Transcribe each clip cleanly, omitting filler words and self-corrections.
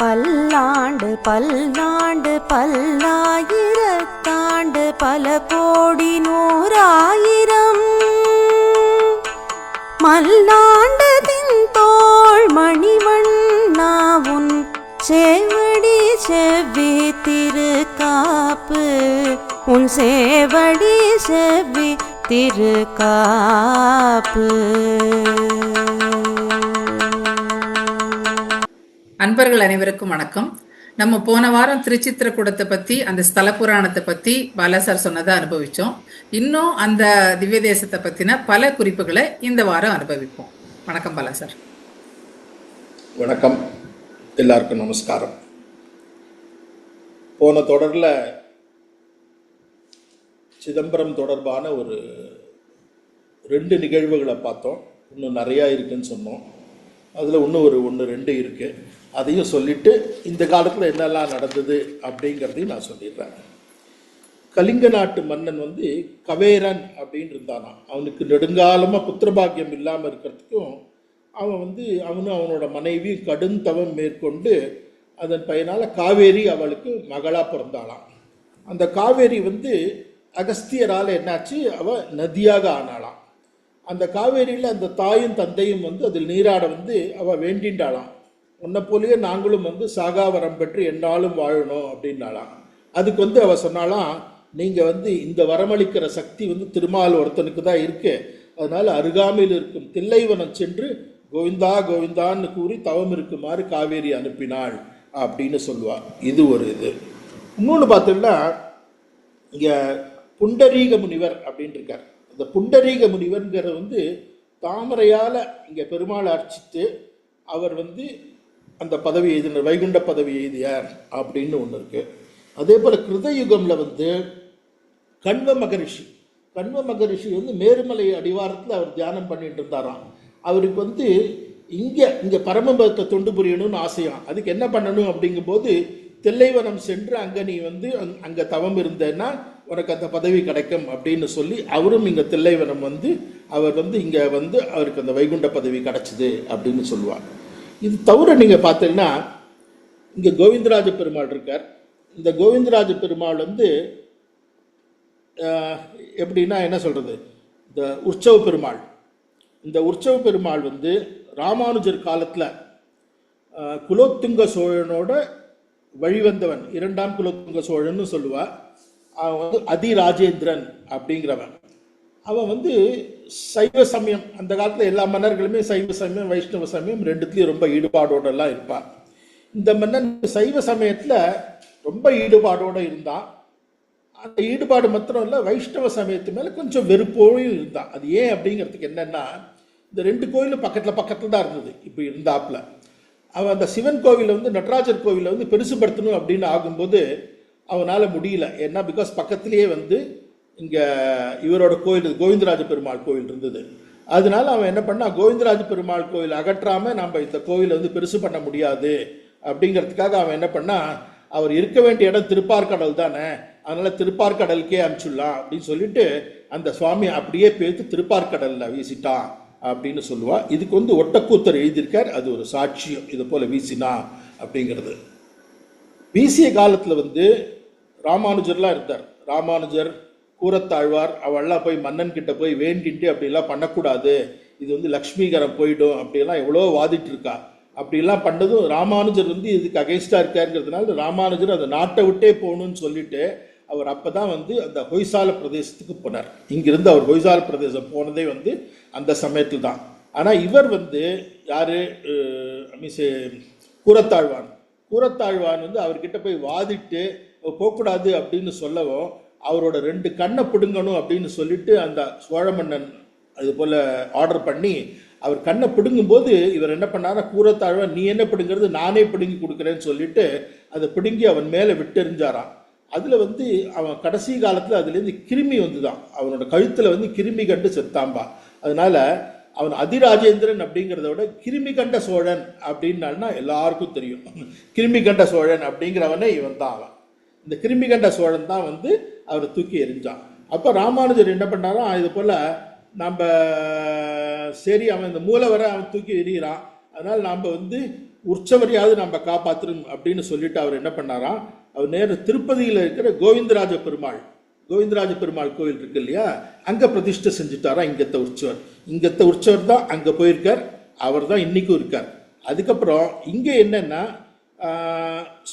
பல்லாண்டு பல்லாண்டு பல்லாயிரத்தாண்டு பல கோடி நூறாயிரம் மல்லாண்டு தின்தோள் மணிவண்ணாவுன் சேவடி செவ்வி திருக்காப்பு உன் சேவடி செவ்வி திருக்காப்பு. அன்பர்கள் அனைவருக்கும் வணக்கம். நம்ம போன வாரம் திருச்சித்திரக்கூடத்தை பத்தி, அந்த ஸ்தல புராணத்தை பத்தி பாலாசார் சொன்னதை அனுபவிச்சோம். இன்னும் அந்த திவ்ய தேசத்தை பத்தின பல குறிப்புகளை இந்த வாரம் அனுபவிப்போம். வணக்கம் பாலாசார். வணக்கம், எல்லாருக்கும் நமஸ்காரம். போன தொடரில் சிதம்பரம் தொடர்பான ஒரு 2 நிகழ்வுகளை பார்த்தோம். இன்னும் நிறையா இருக்குன்னு சொன்னோம். அதில் இன்னும் ஒரு 1-2 இருக்குது. அதையும் சொல்லிவிட்டு இந்த காலத்தில் என்னெல்லாம் நடந்தது அப்படிங்கிறதையும் நான் சொல்லிடுறேன். கலிங்க நாட்டு மன்னன் கவேரன் அப்படின்னு இருந்தானா. அவனுக்கு நெடுங்காலமாக புத்திரபாக்கியம் இல்லாமல் இருக்கிறதுக்கும் அவனும் அவனோட மனைவியும் கடும் தவம் மேற்கொண்டு அதன் பயனால் காவேரி அவளுக்கு மகளாக பிறந்தாளாம். அந்த காவேரி அகஸ்தியரால் என்னாச்சு, அவள் நதியாக ஆனாளாம். அந்த காவேரியில் அந்த தாயும் தந்தையும் அதில் நீராட அவள் வேண்டின்றாளாம். உன்னை போலேயே நாங்களும் சாகாவரம் பெற்று என்னாலும் வாழணும் அப்படின்னாலாம். அதுக்கு அவள் சொன்னாலாம், நீங்கள் இந்த வரமளிக்கிற சக்தி திருமால் ஒருத்தனுக்கு தான் இருக்கு. அதனால் அருகாமையில் இருக்கும் தில்லைவனம் சென்று கோவிந்தா கோவிந்தான்னு கூறி தவம் இருக்குமாறு காவேரி அனுப்பினாள் அப்படின்னு சொல்லுவாள். இது ஒரு இது. இன்னொன்று பார்த்தோம்னா, இங்கே புண்டரீக முனிவர் அப்படின்னு இருக்கார். அந்த புண்டரீக முனிவர்ங்கிறது தாமரையால் இங்கே பெருமாள் அர்ச்சித்து அவர் அந்த பதவி எழுதினார், வைகுண்ட பதவி எழுதியார் அப்படின்னு ஒன்று இருக்குது. அதே போல் கிருதயுகமில் கண்வ மகரிஷி மேருமலை அடிவாரத்தில் அவர் தியானம் பண்ணிட்டு இருந்தாராம். அவருக்கு இங்கே பரமபதத்தை தொண்டு புரியணும்னு ஆசையாம். அதுக்கு என்ன பண்ணணும் அப்படிங்கும்போது, தில்லைவனம் சென்று அங்கே நீ அங்கே தவம் இருந்தேன்னா உனக்கு அந்த பதவி கிடைக்கும் அப்படின்னு சொல்லி அவரும் இங்கே தில்லைவனம் அவர் இங்கே அவருக்கு அந்த வைகுண்ட பதவி கிடைச்சிது அப்படின்னு சொல்லுவார். இது தவிர நீங்கள் பார்த்தீங்கன்னா, இங்கே கோவிந்தராஜ பெருமாள் இருக்கார். இந்த கோவிந்தராஜ பெருமாள் எப்படின்னா என்ன சொல்கிறது, இந்த உற்சவ பெருமாள். இந்த உற்சவ பெருமாள் ராமானுஜர் காலத்தில் குலோத்துங்க சோழனோட வழிவந்தவன், 2ஆம் குலோத்துங்க சோழன்னு சொல்லுவாள். அவன் அதிராஜேந்திரன் அப்படிங்கிறவன். அவன் சைவ சமயம், அந்த காலத்தில் எல்லா மன்னர்களுமே சைவ சமயம் வைஷ்ணவ சமயம் ரெண்டுத்துலேயும் ரொம்ப ஈடுபாடோடெல்லாம் இருப்பான். இந்த மன்னன் சைவ சமயத்தில் ரொம்ப ஈடுபாடோடு இருந்தான். அந்த ஈடுபாடு மாத்திரம் இல்லை, வைஷ்ணவ சமயத்து மேலே கொஞ்சம் வெறுப்போடும் இருந்தான். அது ஏன் அப்படிங்கிறதுக்கு என்னென்னா, இந்த 2 கோயிலும் பக்கத்தில் தான் இருந்தது. இப்போ இருந்தாப்புல அவன் அந்த சிவன் கோவிலை நடராஜர் கோவிலை பெருசுபடுத்தணும் அப்படின்னு ஆகும்போது அவனால் முடியல. ஏன்னா பிகாஸ் பக்கத்துலேயே இங்கே இவரோட கோயில் கோவிந்தராஜ பெருமாள் கோயில் இருந்தது. அதனால அவன் என்ன பண்ணா, கோவிந்தராஜ பெருமாள் கோயில் அகற்றாமல் நம்ம இந்த கோயிலை பெருசு பண்ண முடியாது அப்படிங்கிறதுக்காக அவன் என்ன பண்ணா, அவர் இருக்க வேண்டிய இடம் திருப்பார்கடல் தானே, அதனால் திருப்பார்கடலுக்கே அனுப்பிச்சுடலாம் அப்படின்னு சொல்லிட்டு அந்த சுவாமி அப்படியே பேர்த்து திருப்பார்கடலில் வீசிட்டான் அப்படின்னு சொல்லுவா. இதுக்கு ஒட்டக்கூத்தர் எழுதியிருக்கார். அது ஒரு சாட்சியம், இது போல் வீசினா அப்படிங்கிறது. வீசிய காலத்தில் ராமானுஜர்லாம் இருந்தார். ராமானுஜர், கூரத்தாழ்வார், அவள்லாம் போய் மன்னன் கிட்ட போய் வேண்டிட்டு அப்படிலாம் பண்ணக்கூடாது, இது லக்ஷ்மிகரம் போயிடும் அப்படிலாம் எவ்வளோ வாதிட்டு இருக்கா. அப்படிலாம் பண்ணதும் ராமானுஜர் இதுக்கு அகைன்ஸ்டாக இருக்காருங்கிறதுனால ராமானுஜர் அந்த நாட்டை விட்டே போகணும்னு சொல்லிட்டு அவர் அப்போ தான் அந்த ஹொய்சால பிரதேசத்துக்கு போனார். இங்கிருந்து அவர் ஹொய்சால பிரதேசம் போனதே அந்த சமயத்தில் தான். ஆனால் இவர் யார், கூரத்தாழ்வான் அவர்கிட்ட போய் வாதிட்டு போகக்கூடாது அப்படின்னு சொல்லவும் அவரோட 2 கண்ணை பிடுங்கணும் அப்படின்னு சொல்லிட்டு அந்த சோழ மன்னன் அது போல் ஆர்டர் பண்ணி அவர் கண்ணை பிடுங்கும்போது இவர் என்ன பண்ணாரா, கூரத்தாழ்வான் நீ என்ன பிடுங்கிறது, நானே பிடுங்கி கொடுக்குறேன்னு சொல்லிட்டு அதை பிடுங்கி அவன் மேலே விட்டெறிஞ்சாரான். அதில் அவன் கடைசி காலத்தில் அதுலேருந்து கிருமி தான், அவனோட கழுத்தில் கிருமி கண்டு செத்தாம்பா. அதனால அவன் அதிராஜேந்திரன் அப்படிங்கிறத விட கிருமி கண்ட சோழன் அப்படின்னால்னா எல்லாருக்கும் தெரியும். கிருமி கண்ட சோழன் அப்படிங்கிறவனே இவன் தான். அவன் இந்த கிருமி கண்ட சோழன் தான் அவரை தூக்கி எறிஞ்சான். அப்போ ராமானுஜர் என்ன பண்ணாரோ, இது போல் நம்ம சரி அவன் இந்த மூலவரை அவன் தூக்கி எறிகிறான், அதனால் நாம் உற்சவரையாவது நம்ம காப்பாற்றணும் அப்படின்னு சொல்லிட்டு அவர் என்ன பண்ணாராம், அவர் நேர திருப்பதியில் இருக்கிற கோவிந்தராஜ பெருமாள் கோவில் இருக்கு இல்லையா, அங்கே பிரதிஷ்டை செஞ்சுட்டாரா இங்கத்த உற்சவர் தான் அங்கே போயிருக்கார், அவர் தான் இன்னைக்கும் இருக்கார். அதுக்கப்புறம் இங்கே என்னன்னா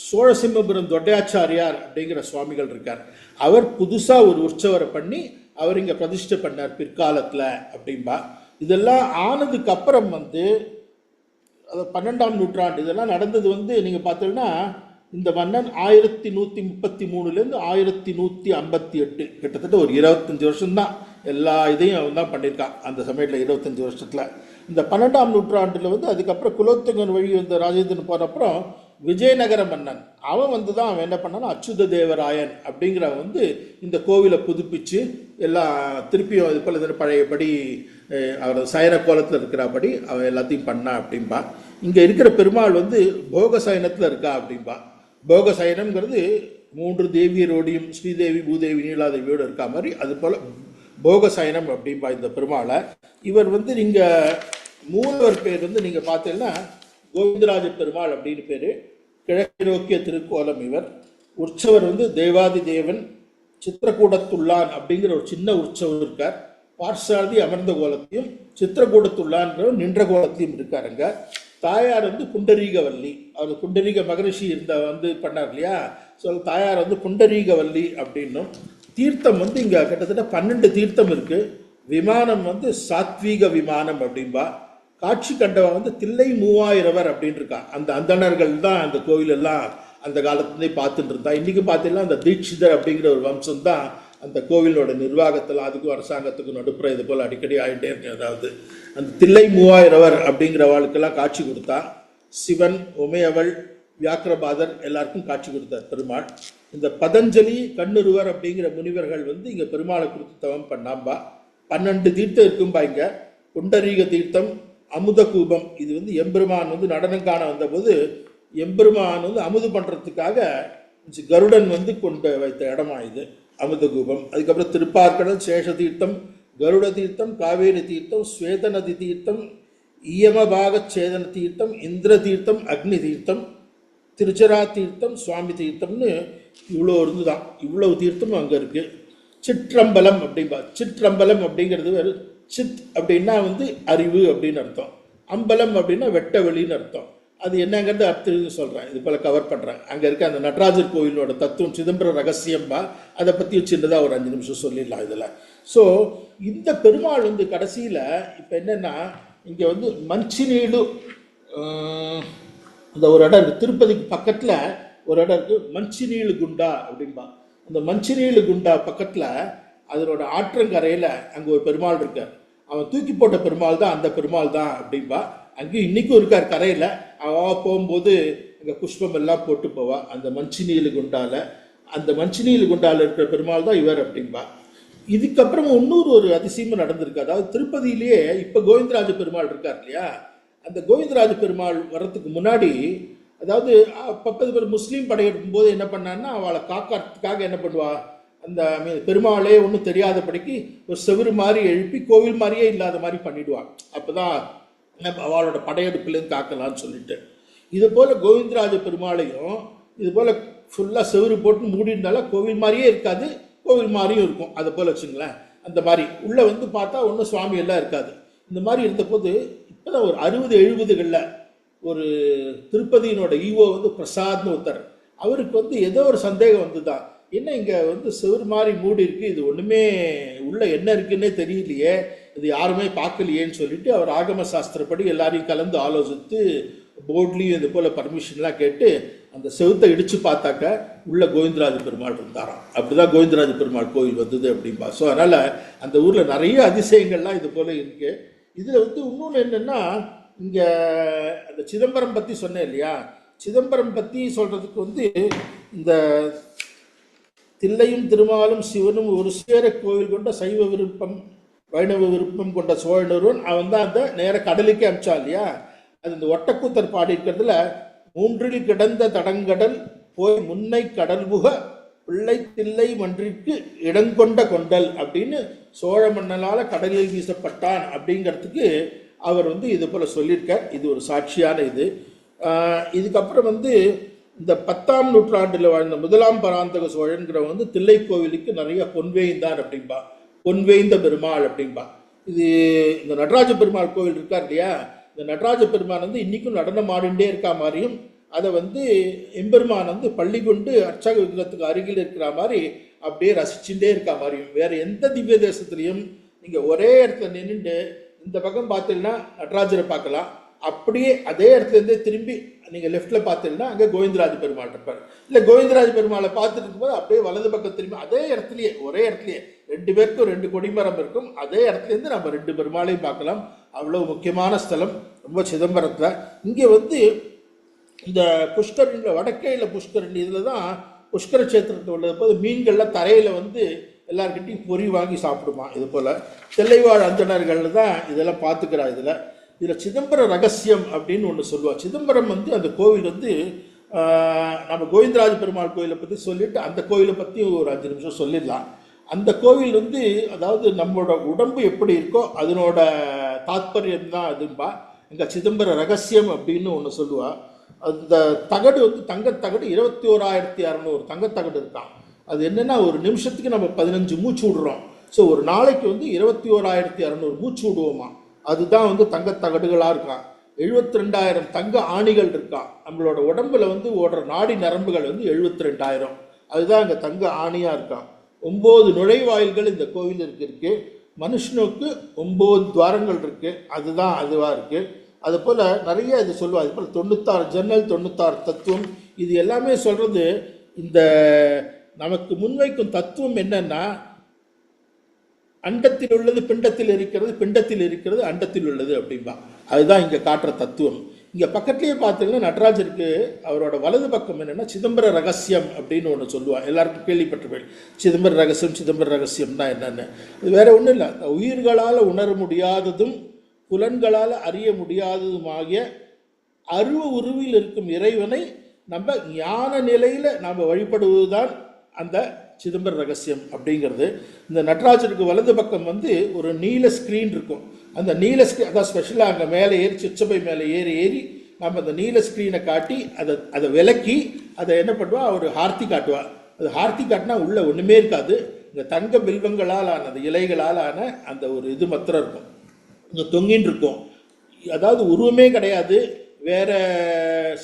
சோழசிம்மபுரம் தொட்டையாச்சாரியார் அப்படிங்கிற சுவாமிகள் இருக்கார், அவர் புதுசாக ஒரு உற்சவரை பண்ணி அவர் இங்கே பிரதிஷ்டை பண்ணார் பிற்காலத்தில் அப்படின்பா. இதெல்லாம் ஆனதுக்கு அப்புறம் அது 12ஆம் நூற்றாண்டு இதெல்லாம் நடந்தது நீங்கள் பார்த்தீங்கன்னா இந்த மன்னன் 1133 1158 கிட்டத்தட்ட ஒரு 25 வருஷம்தான் எல்லா இதையும் அவன் தான் பண்ணியிருக்கான் அந்த சமயத்தில். 25 வருஷத்தில் இந்த 12ஆம் நூற்றாண்டில் அதுக்கப்புறம் குலோத்துங்கன் வழி வந்த ராஜேந்திரன் போன அப்புறம் விஜயநகர மன்னன் அவன் தான் அவன் என்ன பண்ணான்னா அச்சுத தேவராயன் அப்படிங்கிறவன் இந்த கோவிலை புதுப்பிச்சு எல்லாம் திருப்பியும் இது போல பழையபடி அவர் சயன கோலத்தில் இருக்கிறபடி அவன் எல்லாத்தையும் பண்ணா அப்படின்பா. இங்கே இருக்கிற பெருமாள் போக சயனத்தில் இருக்கா அப்படின்பா. போக சயனம்ங்கிறது 3 தேவியரோடையும் ஸ்ரீதேவி பூதேவி நீலாதேவியோடு இருக்கா மாதிரி அது போல் போக சயனம் அப்படின்பா இந்த பெருமாளை. இவர் நீங்கள் மூலவர் பேர் நீங்கள் பார்த்தீங்கன்னா கோவிந்தராஜ பெருமாள் அப்படின்னு பேர். கிழக்கு நோக்கிய திருக்கோலம் இவர். உற்சவர் தேவாதி தேவன் சித்திரக்கூடத்துள்ளான் அப்படிங்கிற ஒரு சின்ன உற்சவர் இருக்கார். பார்சாதி அமர்ந்த கோலத்தையும் சித்திரக்கூடத்துள்ளான்றவர் நின்ற கோலத்தையும் இருக்காருங்க. தாயார் புண்டரீகவல்லி, அவர் புண்டரீக மகரிஷி இருந்த பண்ணார் இல்லையா, ஸோ தாயார் புண்டரீகவல்லி அப்படின்னும். தீர்த்தம் இங்கே கிட்டத்தட்ட 12 தீர்த்தம் இருக்குது. விமானம் சாத்வீக விமானம் அப்படின்பா. காட்சி கண்டவன் தில்லை 3000 அப்படின்னு இருக்கான். அந்த அந்தணர்கள் தான் அந்த கோவிலெல்லாம் அந்த காலத்துலேயே பார்த்துட்டு இருந்தா. இன்றைக்கி பார்த்தீங்கன்னா அந்த தீட்சிதர் அப்படிங்கிற ஒரு வம்சம் தான் அந்த கோவிலோட நிர்வாகத்தில் அதுக்கும் அரசாங்கத்துக்கும் நடுப்புற இது போல் அடிக்கடி ஆகிட்டே இருக்கு. அதாவது அந்த தில்லை 3000 அப்படிங்கிற வாழ்க்கெல்லாம் காட்சி கொடுத்தா. சிவன், உமையவள், வியாக்கிரபாதர் எல்லாருக்கும் காட்சி கொடுத்தார் பெருமாள். இந்த பதஞ்சலி, கண்ணுருவர் அப்படிங்கிற முனிவர்கள் இங்கே பெருமாளை கொடுத்து தவம் பண்ணாம்பா. 12 தீர்த்தம் இருக்கும்பா இங்கே. புண்டரீக தீர்த்தம், அமுத கூபம். இது எம்பெருமான் நடனம் காண வந்தபோது எம்பெருமான் அமுது பண்ணுறதுக்காக கருடன் கொண்டு வைத்த இடமா இது அமுத கூபம். அதுக்கப்புறம் திருப்பார்கடல், சேஷ தீர்த்தம், கருட தீர்த்தம், காவேரி தீர்த்தம், ஸ்வேதநதி தீர்த்தம், இயமபாக சேதன தீர்த்தம், இந்திர தீர்த்தம், அக்னி தீர்த்தம், திருச்சரா தீர்த்தம், சுவாமி தீர்த்தம்னு இவ்வளோ இருந்துதான். இவ்வளவு தீர்த்தமும் அங்கே இருக்குது. சிற்றம்பலம் அப்படின்பா. சிற்றம்பலம் அப்படிங்கிறது வேறு. சித் அப்படின்னா அறிவு அப்படின்னு அர்த்தம். அம்பலம் அப்படின்னா வெட்ட வெளின்னு அர்த்தம். அது என்னங்கிறது அர்த்தம் சொல்கிறேன், இது போல் கவர் பண்ணுறேன். அங்கே இருக்க அந்த நடராஜர் கோயிலோட தத்துவம் சிதம்பரம் ரகசியம்பா, அதை பற்றி சின்னதாக ஒரு 5 நிமிஷம் சொல்லிடலாம் இதில். ஸோ இந்த பெருமாள் கடைசியில் இப்போ என்னென்னா இங்கே மஞ்சினீடு இந்த ஒரு இடம் இருக்குது. திருப்பதிக்கு பக்கத்தில் ஒரு இடம் இருக்குது, மஞ்சினீடு குண்டா அப்படின்பா. அந்த மஞ்சினீடு குண்டா பக்கத்தில் அதனோட ஆற்றங்கரையில் அங்கே ஒரு பெருமாள் இருக்கார். அவன் தூக்கி போட்ட பெருமாள் தான் அந்த பெருமாள் தான் அப்படின்பா. அங்கேயும் இன்றைக்கும் இருக்கார் கரையில். அவள் போகும்போது அங்கே புஷ்பம் எல்லாம் போட்டு போவா அந்த மஞ்சினீடு குண்டால. அந்த மஞ்சினீடு குண்டால இருக்கிற பெருமாள் தான் இவர் அப்படின்பா. இதுக்கப்புறம் இன்னொரு ஒரு அதிசயமும் நடந்திருக்கு. அதாவது திருப்பதியிலேயே இப்போ கோவிந்தராஜ பெருமாள் இருக்கார் இல்லையா, அந்த கோவிந்தராஜ பெருமாள் வர்றதுக்கு முன்னாடி அதாவது பக்கத்து முஸ்லீம் படையெடுக்கும் போது என்ன பண்ணான்னா அவளை காக்கிறதுக்காக என்ன பண்ணுவா, அந்த பெருமாளே ஒன்றும் தெரியாதபடிக்கு ஒரு செவுறு மாதிரி எழுப்பி கோவில் மாதிரியே இல்லாத மாதிரி பண்ணிடுவாள். அப்போ தான் அவளோட படையெடுப்புலேருந்து காக்கலான்னு சொல்லிட்டு. இது போல் கோவிந்தராஜ பெருமாளையும் இது போல் ஃபுல்லாக செவுறு போட்டு மூடினால கோவில் மாதிரியே இருக்காது, கோவில் மாதிரியும் இருக்கும். அதை போல் வச்சுங்களேன். அந்த மாதிரி உள்ளே பார்த்தா ஒன்றும் சுவாமி எல்லாம் இருக்காது. இந்த மாதிரி இருந்தபோது இப்போ தான் ஒரு 60-70களில் ஒரு திருப்பதியினோட ஈவோ பிரசாத்னு ஒருத்தர், அவருக்கு ஏதோ ஒரு சந்தேகம் தான். என்ன இங்கே செவுறு மாதிரி மூடி இருக்குது, இது ஒன்றுமே உள்ளே என்ன இருக்குன்னே தெரியலையே, இது யாருமே பார்க்கலையேன்னு சொல்லிட்டு அவர் ஆகம சாஸ்திரப்படி எல்லாரையும் கலந்து ஆலோசித்து போர்ட்லேயும் இது போல் பர்மிஷன்லாம் கேட்டு அந்த செவுத்தை இடித்து பார்த்தாக்க உள்ள கோவிந்தராஜ பெருமாள் இருந்தாராம். அப்படிதான் கோவிந்தராஜ பெருமாள் கோவில் வந்தது அப்படின்பா. ஸோ அதனால் அந்த ஊரில் நிறைய அதிசயங்கள்லாம் இது போல் இருக்குது. இதில் இன்னொன்று என்னென்னா, இங்கே அந்த சிதம்பரம் பற்றி சொன்னேன் இல்லையா, சிதம்பரம் பற்றி சொல்கிறதுக்கு இந்த தில்லையும் திருமாலும் சிவனும் ஒரு சேர கோவில் கொண்ட சைவ விருப்பம் வைணவ விருப்பம் கொண்ட சோழனூரன் அவன் தான் அந்த நேர கடலுக்கே அமிச்சா இல்லையா. அது இந்த ஒட்டக்கூத்தர் பாடிக்கிறதுல 3 கிடந்த தடங்கடல் போய் முன்னை கடல் புக பிள்ளை தில்லை மன்றிற்கு இடங்கொண்ட கொண்டல் அப்படின்னு சோழ மன்னனால் கடலில் வீசப்பட்டான் அப்படிங்கிறதுக்கு அவர் இது போல் சொல்லியிருக்கார். இது ஒரு சாட்சியான இது. இதுக்கப்புறம் வந்து இந்த 10ஆம் நூற்றாண்டில் வாழ்ந்த முதலாம் பராந்தக சோழன்கிறவங்க வந்து தில்லைக்கோவிலுக்கு நிறைய பொன்வேய்ந்தார் அப்படின்பா, பொன்வேய்ந்த பெருமாள் அப்படின்பா. இது இந்த நடராஜ பெருமாள் கோவில் இருக்கார் இல்லையா, இந்த நடராஜ பெருமான் வந்து இன்னைக்கும் நடனம் ஆடிண்டே இருக்கா மாதிரியும், அதை வந்து எம்பெருமான் வந்து பள்ளி கொண்டு அர்ச்சக விக்கிரத்துக்கு அருகில் இருக்கிற மாதிரி அப்படியே ரசிச்சுட்டே இருக்கா மாதிரியும். வேற எந்த திவ்ய தேசத்துலையும் நீங்க ஒரே இடத்துல நின்றுட்டு இந்த பக்கம் பார்த்தீங்கன்னா நடராஜரை பார்க்கலாம், அப்படியே அதே இடத்துல இருந்தே திரும்பி நீங்க லெஃப்ட்ல பார்த்தீங்கன்னா அங்கே கோவிந்தராஜ பெருமாள் இருப்பார். இல்லை கோவிந்தராஜ பெருமாளை பார்த்துட்டு இருக்கும்போது அப்படியே வலது பக்கம் திரும்பி அதே இடத்துலயே ஒரே இடத்துலயே 2 பேருக்கும் 2 கொடிமரம் இருக்கும், அதே இடத்துல இருந்து நம்ம 2 பெருமாளையும் பார்க்கலாம். அவ்வளவு முக்கியமான ஸ்தலம் ரொம்ப சிதம்பரத்தில். இங்கே வந்து இந்த புஷ்கரணியில் வடக்கையில் புஷ்கரணி இதில் தான் புஷ்கர கஷேத்திரத்தில் உள்ளது போது மீன்கள்லாம் தரையில் வந்து எல்லாருக்கிட்டையும் பொறி வாங்கி சாப்பிடுமா. இது போல் தெல்லைவாழ் அந்தணர்கள் தான் இதெல்லாம் பார்த்துக்கிறா. இதில் சிதம்பர ரகசியம் அப்படின்னு ஒன்று சொல்லுவாள். சிதம்பரம் வந்து அந்த கோவில் வந்து நம்ம கோவிந்தராஜ பெருமாள் கோயிலை பற்றி சொல்லிட்டு அந்த கோயிலை பற்றி ஒரு 5 நிமிஷம் சொல்லிடலாம். அந்த கோவில் வந்து அதாவது நம்மளோட உடம்பு எப்படி இருக்கோ அதனோட தாத்பரியம் தான் அதும்பா. இங்கே சிதம்பர ரகசியம் அப்படின்னு ஒன்று சொல்லுவாள். அந்த தகடு வந்து தங்கத்தகடு 21,600 தங்கத்தகடு இருக்கான். அது என்னென்னா ஒரு நிமிஷத்துக்கு நம்ம 15 மூச்சு விடுறோம். ஸோ ஒரு நாளைக்கு வந்து 21,600 மூச்சு விடுவோமா. அதுதான் வந்து தங்கத்தகடுகளாக இருக்கான். 72,000 தங்க ஆணிகள் இருக்கான். நம்மளோட உடம்புல வந்து ஓடுற நாடி நரம்புகள் வந்து 72,000. அதுதான் அங்கே தங்க ஆணியாக இருக்கான். 9 நுழைவாயில்கள் இந்த கோவில் இருக்கு. மனுஷனுக்கு 9 துவாரங்கள் இருக்கு. அதுதான் அதுவாக இருக்கு. அது போல் நிறைய இது சொல்லுவா. அது போல் 96 ஜன்னல், 96 தத்துவம், இது எல்லாமே சொல்றது. இந்த நமக்கு முன்வைக்கும் தத்துவம் என்னன்னா, அண்டத்தில் உள்ளது பிண்டத்தில் இருக்கிறது, பிண்டத்தில் இருக்கிறது அண்டத்தில் உள்ளது அப்படின்பா. அதுதான் இங்கே காட்டுற தத்துவம். இங்கே பக்கத்துலேயே பார்த்தீங்கன்னா நடராஜருக்கு அவரோட வலது பக்கம் என்னென்னா சிதம்பர ரகசியம் அப்படின்னு ஒன்று சொல்லுவாள். எல்லாருக்கும் கேள்விப்பட்டிருப்பேன். சிதம்பர ரகசியம், சிதம்பர ரகசியம்னா என்னென்னு. இது வேற ஒன்றும் இல்லை. உயிர்களால் உணர முடியாததும் புலன்களால் அறிய முடியாததுமாகிய அருவ உருவில் இருக்கும் இறைவனை நம்ம ஞான நிலையில் நாம் வழிபடுவதுதான் அந்த சிதம்பர ரகசியம் அப்படிங்கிறது. இந்த நடராஜருக்கு வலது பக்கம் வந்து ஒரு நீல ஸ்க்ரீன் இருக்கும். அந்த நீல ஸ்க்ரீன் அதான் ஸ்பெஷலாக அங்கே மேலே ஏறி சிச்சபை மேலே ஏறி நம்ம அந்த நீல ஸ்க்ரீனை காட்டி அதை விலக்கி அதை என்ன பண்ணுவா, ஒரு ஹார்த்தி காட்டுவா. அது ஹார்த்தி காட்டினா உள்ளே ஒன்றுமே இருக்காது. இந்த தங்க பில்வங்களால் ஆன அந்த இலைகளால் ஆன அந்த ஒரு இது மாத்திரம் இருக்கும். இங்கே தொங்கின்னு இருக்கும். அதாவது உருவமே கிடையாது, வேற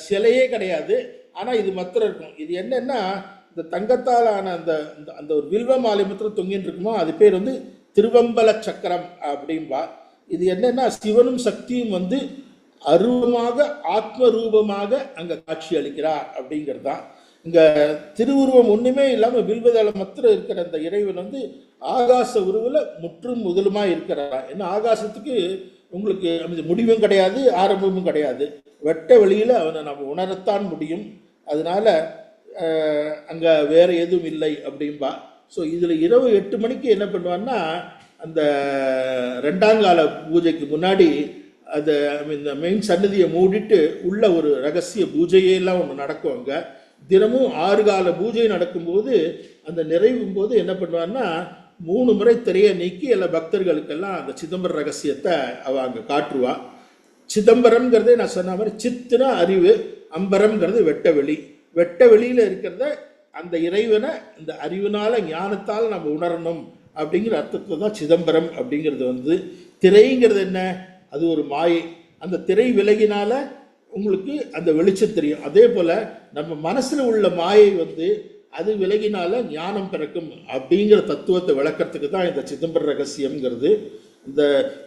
சிலையே கிடையாது, ஆனால் இது மாத்திரம் இருக்கும். இது என்னன்னா இந்த தங்கத்தால் ஆன அந்த அந்த ஒரு வில்வ மாலை மாத்திரம் தொங்கின்னு இருக்குமோ அது பேர் வந்து திருவம்பல சக்கரம் அப்படின்பா. இது என்னன்னா சிவனும் சக்தியும் வந்து அருவமாக ஆத்ம ரூபமாக அங்கே காட்சி அளிக்கிறார் அப்படிங்கிறது தான். இங்கே திருவுருவம் ஒன்றுமே இல்லாமல் வில்வதளம் மாத்திரம் இருக்கிற அந்த இறைவன் வந்து ஆகாச உருவில் முற்றும் முதலுமாக இருக்கிறார். ஏன்னா ஆகாசத்துக்கு உங்களுக்கு முடிவும் கிடையாது, ஆரம்பமும் கிடையாது. வெட்ட வெளியில் அவனை நம்ம உணரத்தான் முடியும். அதனால அங்கே வேற எதுவும் இல்லை அப்படின்பா. ஸோ இதில் இரவு 8 மணிக்கு என்ன பண்ணுவான்னா, அந்த 2ஆம் கால பூஜைக்கு முன்னாடி அதை இந்த மெயின் சன்னதியை மூடிட்டு உள்ள ஒரு ரகசிய பூஜையெல்லாம் ஒன்று நடக்கும். அங்கே தினமும் 6 கால பூஜை நடக்கும்போது அந்த நிறைவும் போது என்ன பண்ணுவான்னா 3 முறை திரையை நீக்கி எல்லா பக்தர்களுக்கெல்லாம் அந்த சிதம்பர ரகசியத்தை அவள் அங்கே காட்டுருவா. சிதம்பரம்ங்கிறதே நான் சொன்ன மாதிரி சித்துனா அறிவு, அம்பரம்ங்கிறது வெட்ட வெளி. வெட்ட வெளியில் இருக்கிறத அந்த இறைவனை இந்த அறிவினால ஞானத்தால் நம்ம உணரணும் அப்படிங்கிற அர்த்தத்தில் தான் சிதம்பரம் அப்படிங்கிறது வந்து. திரைங்கிறது என்ன, அது ஒரு மாயை. அந்த திரை விலகினால உங்களுக்கு அந்த வெளிச்சம் தெரியும். அதே போல் நம்ம மனசில் உள்ள மாயை வந்து அது விலகினால ஞானம் பிறக்கும் அப்படிங்கிற தத்துவத்தை விளக்கிறதுக்கு தான் இந்த சிதம்பர ரகசியம்ங்கிறது. இந்த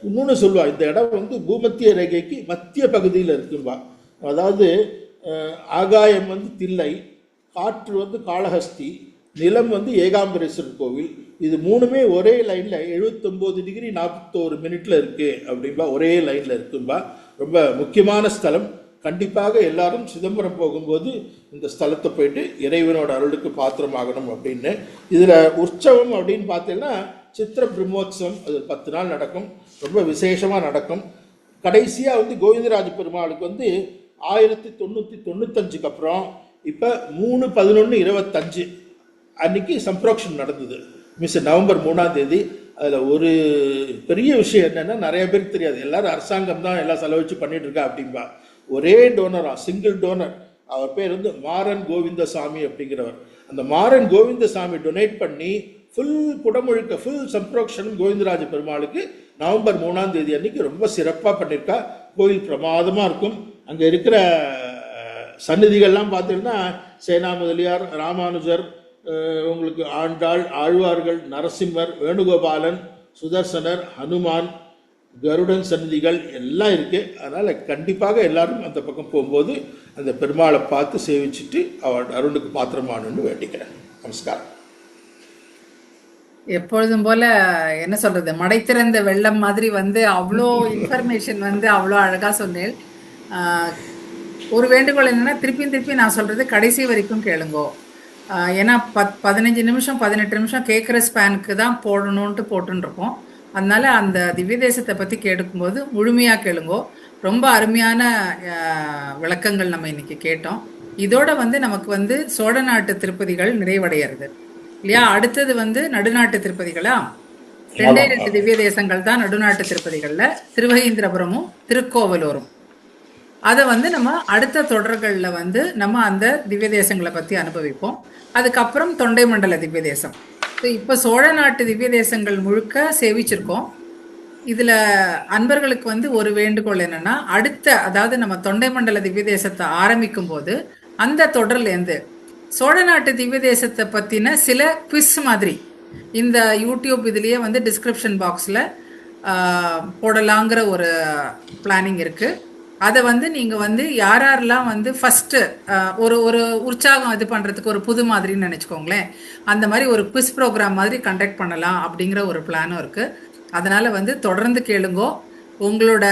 இன்னொன்று சொல்லுவா, இந்த இடம் வந்து பூமத்திய ரேகைக்கு மத்திய பகுதியில் இருக்கும்பா. அதாவது ஆகாயம் வந்து தில்லை, காற்று வந்து காளஹஸ்தி, நிலம் வந்து ஏகாம்பரேஸ்வரர் கோவில். இது 3மே ஒரே லைனில் 79 டிகிரி 41 மினிட்ல இருக்கு அப்படின்பா. ஒரே லைனில் இருக்கும்பா. ரொம்ப முக்கியமான ஸ்தலம். கண்டிப்பாக எல்லாரும் சிதம்பரம் போகும்போது இந்த ஸ்தலத்தை போயிட்டு இறைவனோட அருளுக்கு பாத்திரமாகணும் அப்படின்னு. இதில் உற்சவம் அப்படின்னு பார்த்தீங்கன்னா சித்திர பிரம்மோத்சவம், அது 10 நாள் நடக்கும். ரொம்ப விசேஷமாக நடக்கும். கடைசியாக வந்து கோவிந்தராஜ பெருமாளுக்கு வந்து 1995க்கு அப்புறம் இப்போ 3/11/25 அன்னைக்கு சம்பிரோக்ஷன் நடந்தது. நவம்பர் 3ஆம் தேதி. அதில் ஒரு பெரிய விஷயம் என்னென்னா, நிறைய பேருக்கு தெரியாது, எல்லாரும் அரசாங்கம் தான் எல்லாம் செலவழிச்சு பண்ணிட்டு இருக்கா அப்படின்பா. ஒரே டோனரா, சிங்கிள் டோனர். அவர் பேர் வந்து மாறன் கோவிந்தசாமி அப்படிங்கிறவர். அந்த மாறன் கோவிந்தசாமி டொனேட் பண்ணி ஃபுல் குடமுழுக்க ஃபுல் சம்ப்ரோக்ஷன் கோவிந்தராஜ பெருமாளுக்கு நவம்பர் 3ஆம் தேதி அன்னைக்கு ரொம்ப சிறப்பாக பண்ணியிருக்கா. கோயில் பிரமாதமாக இருக்கும். அங்கே இருக்கிற சந்நிதிகள்லாம் பார்த்தீங்கன்னா சேனா முதலியார், ராமானுஜர், உங்களுக்கு ஆண்டாள், ஆழ்வார்கள், நரசிம்மர், வேணுகோபாலன், சுதர்சனர், ஹனுமான், கருடன் சந்நிதிகள் எல்லாம் இருக்குது. அதனால் கண்டிப்பாக எல்லாரும் அந்த பக்கம் போகும்போது அந்த பெருமாளை பார்த்து சேவிச்சுட்டு அவர் அருணுக்கு பாத்திரமானு வேண்டிக்கிறேன். நமஸ்காரம். எப்பொழுதும் போல என்ன சொல்றது, மடை திறந்த வெள்ளம் மாதிரி வந்து அவ்வளோ இன்ஃபர்மேஷன் வந்து அவ்வளோ அழகா சொன்னேன். ஒரு வேண்டுகோள் என்னன்னா, திருப்பி நான் சொல்றது கடைசி வரைக்கும் கேளுங்கோ. ஏன்னா 15 நிமிஷம் 18 நிமிஷம் கேட்குற ஸ்பேனுக்கு தான் போடணுன்ட்டு போட்டுருக்கோம். அதனால அந்த திவ்ய தேசத்தை பற்றி கேட்கும்போது முழுமையாக கேளுங்கோ. ரொம்ப அருமையான விளக்கங்கள் நம்ம இன்னைக்கு கேட்டோம். இதோட வந்து நமக்கு வந்து சோழ நாட்டு திருப்பதிகள் நிறைவடைகிறது இல்லையா? அடுத்தது வந்து நடுநாட்டு திருப்பதிகளா? 2 திவ்ய தேசங்கள் தான் நடுநாட்டு திருப்பதிகள்ல, திருவகீந்திரபுரமும் திருக்கோவலூரும். அதை வந்து நம்ம அடுத்த தொடர்களில் வந்து நம்ம அந்த திவ்ய தேசங்களை பற்றி அனுபவிப்போம். அதுக்கப்புறம் தொண்டை மண்டல திவ்ய தேசம். இப்போ சோழ நாட்டு திவ்ய தேசங்கள் முழுக்க சேவிச்சிருக்கோம். இதில் அன்பர்களுக்கு வந்து ஒரு வேண்டுகோள் என்னன்னா, அதாவது நம்ம தொண்டை மண்டல திவ்ய தேசத்தை ஆரம்பிக்கும் போது அந்த தொடர்லேருந்து சோழ நாட்டு திவ்ய தேசத்தை பற்றின சில குவிஸ் மாதிரி இந்த யூடியூப் இதுலேயே வந்து டிஸ்கிரிப்ஷன் பாக்ஸில் போடலாங்கிற ஒரு பிளானிங் இருக்குது. அதை வந்து நீங்கள் வந்து யாரெல்லாம் வந்து ஃபஸ்ட்டு ஒரு உற்சாகம் இது பண்ணுறதுக்கு ஒரு புது மாதிரின்னு நினச்சிக்கோங்களேன், அந்த மாதிரி ஒரு குவிஸ் ப்ரோக்ராம் மாதிரி கண்டக்ட் பண்ணலாம் அப்படிங்கிற ஒரு பிளானும் இருக்குது. அதனால் வந்து தொடர்ந்து கேளுங்கோ. உங்களோட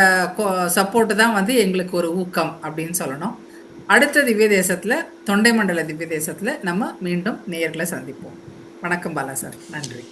சப்போர்ட்டு தான் வந்து எங்களுக்கு ஒரு ஊக்கம் அப்படின்னு சொல்லணும். அடுத்த திவ்ய தேசத்தில், தொண்டை மண்டல திவ்ய தேசத்தில் நம்ம மீண்டும் நேயர்களை சந்திப்போம். வணக்கம் பாலா சார், நன்றி.